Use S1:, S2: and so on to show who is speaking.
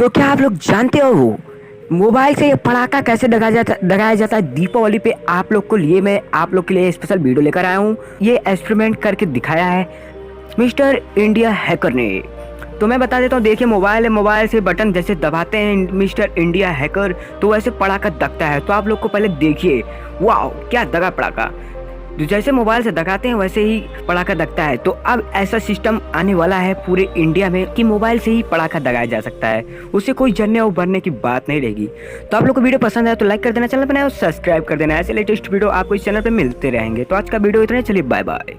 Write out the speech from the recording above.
S1: तो क्या आप लोग जानते हो मोबाइल से ये पटाखा कैसे दगाया जाता है दीपावली पे? आप लोग के लिए स्पेशल वीडियो लेकर आया हूँ। ये एक्सपेरिमेंट करके दिखाया है मिस्टर इंडिया हैकर ने। तो मैं बता देता हूँ, देखिए मोबाइल है, मोबाइल से बटन जैसे दबाते हैं मिस्टर इंडिया हैकर तो वैसे पटाखा दगता है। तो आप लोग को पहले देखिए, वाह क्या दगा पटाखा। तो जैसे मोबाइल से दगाते हैं वैसे ही पटाखा दगता है। तो अब ऐसा सिस्टम आने वाला है पूरे इंडिया में कि मोबाइल से ही पटाखा दगाया जा सकता है, उससे कोई जलने और बढ़ने की बात नहीं रहेगी। तो आप लोग को वीडियो पसंद आया तो लाइक कर देना, चैनल पर नया हो सब्सक्राइब कर देना। ऐसे लेटेस्ट वीडियो आपको इस चैनल पर मिलते रहेंगे। तो आज का वीडियो इतना, चलिए बाय बाय।